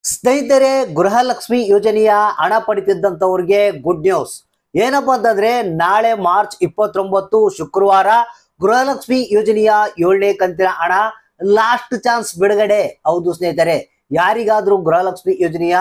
ಸ್ನೇಹಿತರೆ, ಗೃಹಲಕ್ಷ್ಮಿ ಯೋಜನೆಯ ಹಣ ಪಡಿತಿದ್ದಂಥವ್ರಿಗೆ ಗುಡ್ ನ್ಯೂಸ್. ಏನಪ್ಪಾ ಅಂತಂದ್ರೆ, ನಾಳೆ ಮಾರ್ಚ್ 29 ಶುಕ್ರವಾರ ಗೃಹಲಕ್ಷ್ಮಿ ಯೋಜನೆಯ 7ನೇ ಕಂತಿನ ಹಣ ಲಾಸ್ಟ್ ಚಾನ್ಸ್ ಬಿಡುಗಡೆ. ಹೌದು ಸ್ನೇಹಿತರೆ, ಯಾರಿಗಾದ್ರೂ ಗೃಹಲಕ್ಷ್ಮಿ ಯೋಜನೆಯ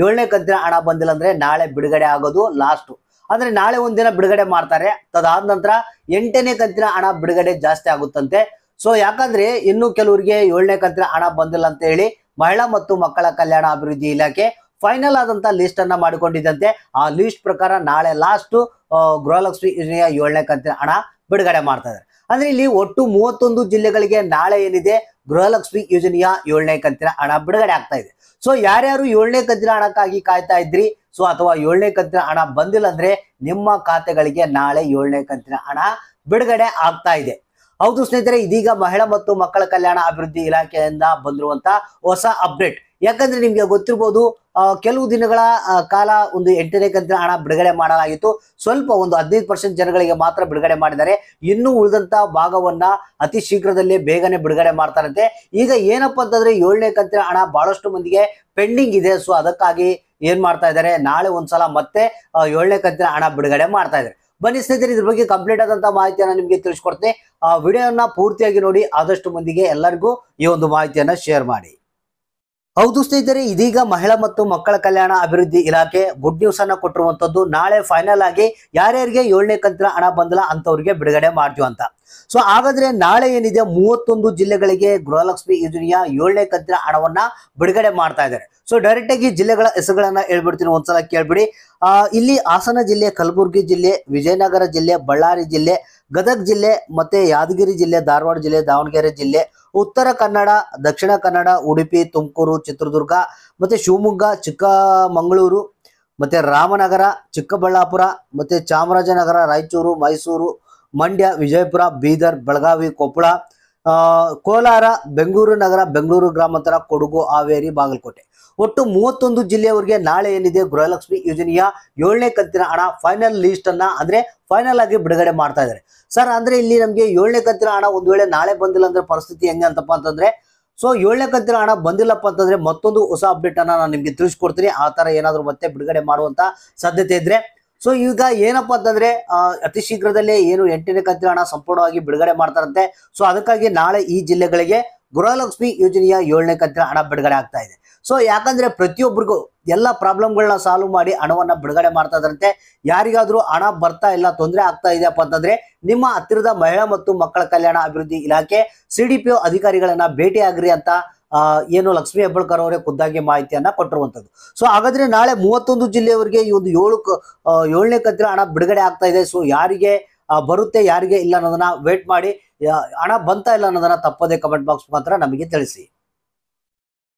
7ನೇ ಕಂತಿನ ಹಣ ಬಂದಿಲ್ಲ ಅಂದ್ರೆ ನಾಳೆ ಬಿಡುಗಡೆ ಆಗೋದು ಲಾಸ್ಟ್. ಅಂದ್ರೆ ನಾಳೆ ಒಂದಿನ ಬಿಡುಗಡೆ ಮಾಡ್ತಾರೆ, ತದಾದ ನಂತರ 8ನೇ ಕಂತಿನ ಹಣ ಬಿಡುಗಡೆ ಜಾಸ್ತಿ ಆಗುತ್ತಂತೆ. ಸೊ ಯಾಕಂದ್ರೆ ಇನ್ನು ಕೆಲವರಿಗೆ 7ನೇ ಕಂತಿನ ಹಣ ಬಂದಿಲ್ಲ ಅಂತ ಹೇಳಿ ಮಹಿಳಾ ಮತ್ತು ಮಕ್ಕಳ ಕಲ್ಯಾಣ ಅಭಿವೃದ್ಧಿ ಇಲಾಖೆ ಫೈನಲ್ ಆದಂತ ಲಿಸ್ಟ್ ಅನ್ನ ಮಾಡಿಕೊಂಡಿದ್ದಂತೆ. ಆ ಲಿಸ್ಟ್ ಪ್ರಕಾರ ನಾಳೆ ಲಾಸ್ಟ್ ಗೃಹಲಕ್ಷ್ಮಿ ಯೋಜನೆಯ 7ನೇ ಕಂತಿನ ಹಣ ಬಿಡುಗಡೆ ಮಾಡ್ತಾ ಇದ್ದಾರೆ. ಅಂದ್ರೆ ಇಲ್ಲಿ ಒಟ್ಟು 31 ಜಿಲ್ಲೆಗಳಿಗೆ ನಾಳೆ ಏನಿದೆ ಗೃಹಲಕ್ಷ್ಮಿ ಯೋಜನೆಯ 7ನೇ ಕಂತಿನ ಹಣ ಬಿಡುಗಡೆ ಆಗ್ತಾ ಇದೆ. ಸೊ ಯಾರ್ಯಾರು 7ನೇ ಕಂತಿನ ಹಣಕ್ಕಾಗಿ ಕಾಯ್ತಾ ಇದ್ರಿ, ಸೊ ಅಥವಾ 7ನೇ ಕಂತಿನ ಹಣ ಬಂದಿಲ್ಲ ಅಂದ್ರೆ ನಿಮ್ಮ ಖಾತೆಗಳಿಗೆ ನಾಳೆ 7ನೇ ಕಂತಿನ ಹಣ ಬಿಡುಗಡೆ ಆಗ್ತಾ ಇದೆ. ಹೌದು ಸ್ನೇಹಿತರೆ, ಇದೀಗ ಮಹಿಳಾ ಮತ್ತು ಮಕ್ಕಳ ಕಲ್ಯಾಣ ಅಭಿವೃದ್ಧಿ ಇಲಾಖೆಯಿಂದ ಬಂದಿರುವಂತ ಹೊಸ ಅಪ್ಡೇಟ್. ಯಾಕಂದ್ರೆ ನಿಮ್ಗೆ ಗೊತ್ತಿರಬಹುದು, ಕೆಲವು ದಿನಗಳ ಕಾಲ ಒಂದು 8ನೇ ಕಂತಿನ ಹಣ ಬಿಡುಗಡೆ ಮಾಡಲಾಗಿತ್ತು. ಸ್ವಲ್ಪ ಒಂದು 15% ಜನಗಳಿಗೆ ಮಾತ್ರ ಬಿಡುಗಡೆ ಮಾಡಿದ್ದಾರೆ. ಇನ್ನು ಉಳಿದಂತ ಭಾಗವನ್ನ ಅತಿ ಶೀಘ್ರದಲ್ಲೇ ಬೇಗನೆ ಬಿಡುಗಡೆ ಮಾಡ್ತಾರಂತೆ. ಈಗ ಏನಪ್ಪಾ ಅಂತಂದ್ರೆ 7ನೇ ಕಂತಿನ ಹಣ ಬಹಳಷ್ಟು ಮಂದಿಗೆ ಪೆಂಡಿಂಗ್ ಇದೆ. ಸೊ ಅದಕ್ಕಾಗಿ ಏನ್ ಮಾಡ್ತಾ ಇದ್ದಾರೆ, ನಾಳೆ ಒಂದ್ಸಲ ಮತ್ತೆ 7ನೇ ಕಂತಿನ ಹಣ ಬಿಡುಗಡೆ ಮಾಡ್ತಾ ಇದ್ದಾರೆ. ಬನ್ನಿ ಸ್ನೇಹಿತರೆ, ಇದ್ರ ಬಗ್ಗೆ ಕಂಪ್ಲೀಟ್ ಆದಂತ ಮಾಹಿತಿಯನ್ನ ನಿಮ್ಗೆ ತಿಳಿಸ್ಕೊಡ್ತೀನಿ. ವಿಡಿಯೋನ ಪೂರ್ತಿಯಾಗಿ ನೋಡಿ, ಆದಷ್ಟು ಮಂದಿಗೆ ಎಲ್ಲರಿಗೂ ಈ ಒಂದು ಮಾಹಿತಿಯನ್ನ ಶೇರ್ ಮಾಡಿ. ಹೌದು ಸ್ನೇಹಿತರೆ, ಇದೀಗ ಮಹಿಳಾ ಮತ್ತು ಮಕ್ಕಳ ಕಲ್ಯಾಣ ಅಭಿವೃದ್ಧಿ ಇಲಾಖೆ ಗುಡ್ ನ್ಯೂಸ್ ಅನ್ನ ಕೊಟ್ಟಿರುವಂತದ್ದು. ನಾಳೆ ಫೈನಲ್ ಆಗಿ ಯಾರ್ಯಾರಿಗೆ 7ನೇ ಕಂತಿನ ಹಣ ಬಂದಿಲ್ಲ ಅಂತವ್ರಿಗೆ ಬಿಡುಗಡೆ ಮಾಡ್ತೀವಿ ಅಂತ. ಸೊ ಹಾಗಾದ್ರೆ ನಾಳೆ ಏನಿದೆ 31 ಜಿಲ್ಲೆಗಳಿಗೆ ಗೃಹಲಕ್ಷ್ಮಿ ಯೋಜನೆಯ 7ನೇ ಕಂತಿನ ಹಣವನ್ನ ಬಿಡುಗಡೆ ಮಾಡ್ತಾ ಇದ್ದಾರೆ. ಸೊ ಡೈರೆಕ್ಟ್ ಆಗಿ ಜಿಲ್ಲೆಗಳ ಹೆಸರುಗಳನ್ನ ಹೇಳ್ಬಿಡ್ತೀನಿ, ಒಂದ್ಸಲ ಕೇಳ್ಬಿಡಿ. ಇಲ್ಲಿ ಹಾಸನ ಜಿಲ್ಲೆ, ಕಲಬುರಗಿ ಜಿಲ್ಲೆ, ವಿಜಯನಗರ ಜಿಲ್ಲೆ, ಬಳ್ಳಾರಿ ಜಿಲ್ಲೆ, ಗದಗ ಜಿಲ್ಲೆ, ಮತ್ತೆ ಯಾದಗಿರಿ ಜಿಲ್ಲೆ, ಧಾರವಾಡ ಜಿಲ್ಲೆ, ದಾವಣಗೆರೆ ಜಿಲ್ಲೆ, ಉತ್ತರ ಕನ್ನಡ, ದಕ್ಷಿಣ ಕನ್ನಡ, ಉಡುಪಿ, ತುಮಕೂರು, ಚಿತ್ರದುರ್ಗ, ಮತ್ತೆ ಶಿವಮೊಗ್ಗ, ಚಿಕ್ಕಮಗಳೂರು, ಮತ್ತೆ ರಾಮನಗರ, ಚಿಕ್ಕಬಳ್ಳಾಪುರ, ಮತ್ತೆ ಚಾಮರಾಜನಗರ, ರಾಯಚೂರು, ಮೈಸೂರು, ಮಂಡ್ಯ, ವಿಜಯಪುರ, ಬೀದರ್, ಬೆಳಗಾವಿ, ಕೊಪ್ಪಳ, ಕೋಲಾರ, ಬೆಂಗಳೂರು ನಗರ, ಬೆಂಗಳೂರು ಗ್ರಾಮಾಂತರ, ಕೊಡಗು, ಹಾವೇರಿ, ಬಾಗಲಕೋಟೆ. ಒಟ್ಟು 31 ಜಿಲ್ಲೆಯವರಿಗೆ ನಾಳೆ ಏನಿದೆ ಗೃಹಲಕ್ಷ್ಮಿ ಯೋಜನೆಯ 7ನೇ ಕಂತಿನ ಹಣ ಫೈನಲ್ ಲಿಸ್ಟ್ ಅನ್ನ ಅಂದ್ರೆ ಫೈನಲ್ ಆಗಿ ಬಿಡುಗಡೆ ಮಾಡ್ತಾ ಇದ್ದಾರೆ. ಸರ್, ಅಂದ್ರೆ ಇಲ್ಲಿ ನಮ್ಗೆ 7ನೇ ಕಂತಿನ ಹಣ ಒಂದ್ ವೇಳೆ ನಾಳೆ ಬಂದಿಲ್ಲ ಅಂದ್ರೆ ಪರಿಸ್ಥಿತಿ ಹೆಂಗೆ ಅಂತಪ್ಪ ಅಂತಂದ್ರೆ, ಸೊ 7ನೇ ಕಂತಿನ ಹಣ ಬಂದಿಲ್ಲಪ್ಪ ಅಂತಂದ್ರೆ ಮತ್ತೊಂದು ಹೊಸ ಅಪ್ಡೇಟ್ ಅನ್ನ ನಾನು ನಿಮ್ಗೆ ತಿಳಿಸ್ಕೊಡ್ತೀನಿ. ಆ ತರ ಏನಾದ್ರು ಮತ್ತೆ ಬಿಡುಗಡೆ ಮಾಡುವಂತ ಸಾಧ್ಯತೆ ಇದ್ರೆ. ಸೊ ಈಗ ಏನಪ್ಪಾ ಅಂತಂದ್ರೆ, ಅತಿ ಶೀಘ್ರದಲ್ಲೇ ಏನು 8ನೇ ಕಂತಿನ ಹಣ ಸಂಪೂರ್ಣವಾಗಿ ಬಿಡುಗಡೆ ಮಾಡ್ತಾರಂತೆ. ಸೊ ಅದಕ್ಕಾಗಿ ನಾಳೆ ಈ ಜಿಲ್ಲೆಗಳಿಗೆ ಗೃಹಲಕ್ಷ್ಮಿ ಯೋಜನೆಯ 7ನೇ ಕಂತಿನ ಹಣ ಬಿಡುಗಡೆ ಆಗ್ತಾ ಇದೆ. ಸೊ ಯಾಕಂದ್ರೆ ಪ್ರತಿಯೊಬ್ಬರಿಗೂ ಎಲ್ಲ ಪ್ರಾಬ್ಲಮ್ಗಳನ್ನ ಸಾಲ್ವ್ ಮಾಡಿ ಹಣವನ್ನ ಬಿಡುಗಡೆ ಮಾಡ್ತಾ ಇದ್ರಂತೆ. ಯಾರಿಗಾದ್ರೂ ಹಣ ಬರ್ತಾ ಇಲ್ಲ, ತೊಂದರೆ ಆಗ್ತಾ ಇದೆಯಪ್ಪ ಅಂತಂದ್ರೆ ನಿಮ್ಮ ಹತ್ತಿರದ ಮಹಿಳಾ ಮತ್ತು ಮಕ್ಕಳ ಕಲ್ಯಾಣ ಅಭಿವೃದ್ಧಿ ಇಲಾಖೆ CDPO ಅಧಿಕಾರಿಗಳನ್ನ ಭೇಟಿ ಆಗ್ರಿ ಅಂತ ಏನು ಲಕ್ಷ್ಮೀ ಹೆಬ್ಬಾಳ್ಕರ್ ಅವರೇ ಖುದ್ದಾಗಿ ಮಾಹಿತಿಯನ್ನ ಕೊಟ್ಟಿರುವಂತದ್ದು. ಸೊ ಹಾಗಾದ್ರೆ ನಾಳೆ 31 ಜಿಲ್ಲೆಯವರಿಗೆ ಈ ಒಂದು 7ನೇ ಕಂತಿನ ಹಣ ಬಿಡುಗಡೆ ಆಗ್ತಾ ಇದೆ. ಸೊ ಯಾರಿಗೆ ಬರುತ್ತೆ, ಯಾರಿಗೆ ಇಲ್ಲ ಅನ್ನೋದನ್ನ ವೇಟ್ ಮಾಡಿ. ಹಣ ಬಂತಾ ಇಲ್ಲ ಅನ್ನೋದನ್ನ ತಪ್ಪದೇ ಕಮೆಂಟ್ ಬಾಕ್ಸ್ ಮುಖಾಂತರ ನಮಗೆ ತಿಳಿಸಿ.